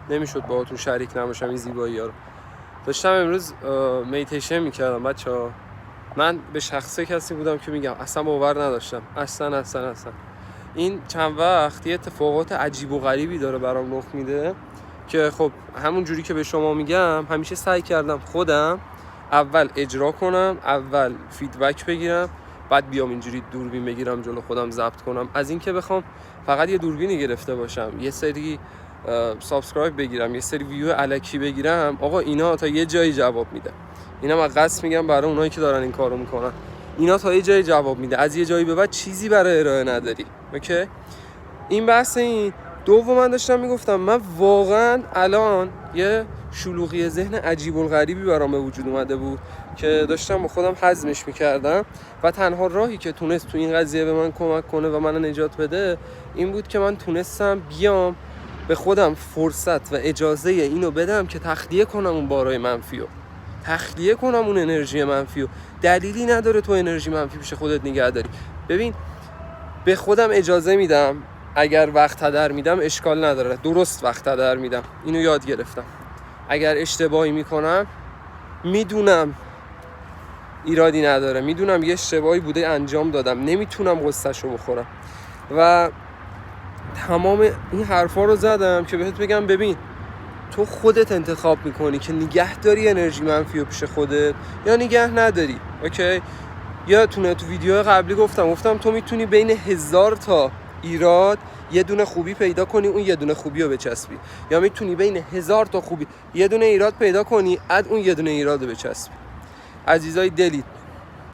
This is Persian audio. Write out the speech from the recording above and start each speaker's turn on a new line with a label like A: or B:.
A: نمیشد باهاتون شریک نباشم این زیبایی‌ها رو. داشتم امروز میتیشن میکردم بچه‌ها. من به شخصه کسی بودم که میگم اصلا باور نداشتم، اصلا این چند وقت یه اتفاقات عجیب و غریبی داره برام رخ میده که خب همون جوری که به شما میگم همیشه سعی کردم خودم اول اجرا کنم، اول فیدبک بگیرم، بعد بیام اینجوری دوربین بگیرم جلو خودم ضبط کنم، از این که بخوام فقط یه دوربینی گرفته باشم، یه سری سابسکرایب بگیرم، یه سری ویو الکی بگیرم. آقا اینا تا یه جایی جواب میده. اینا من قصد میگم برای اونایی که دارن این کارو میکنن، اینا تا یه جایی جواب میده، از یه جایی به بعد چیزی برای ارائه نداری. اوکی؟ این بحث. این دوم من داشتم میگفتم من واقعا الان یه شلوغی ذهن عجیب و غریبی برام به وجود اومده بود که داشتم با خودم هضمش میکردم و تنها راهی که تونست تو این قضیه به من کمک کنه و منو نجات بده این بود که من تونستم بیام به خودم فرصت و اجازه اینو بدم که تخلیه کنم اون بارای منفیو، تخلیه کنم اون انرژی منفیو. دلیلی نداره تو انرژی منفی پیش خودت نگه داری. ببین، به خودم اجازه میدم اگر وقت هدر میدم اشکال نداره، درست وقت هدر میدم، اینو یاد گرفتم. اگر اشتباهی میکنم میدونم ایرادی نداره، میدونم یه اشتباهی بوده انجام دادم، نمیتونم غصه‌شو بخورم و تمام این حرفا رو زدم که بهت بگم ببین تو خودت انتخاب میکنی که نگه داری انرژی منفی رو پیش خودت یا نگه نداری. اوکی؟ یادتونه تو ویدیو قبلی گفتم تو میتونی بین 1000 تا ایراد یه دونه خوبی پیدا کنی، اون یه دونه خوبی رو بچسبی، یا میتونی بین 1000 تا خوبی یه دونه ایراد پیدا کنی، اون یه دونه ایراد رو بچسبی. عزیزای دلی،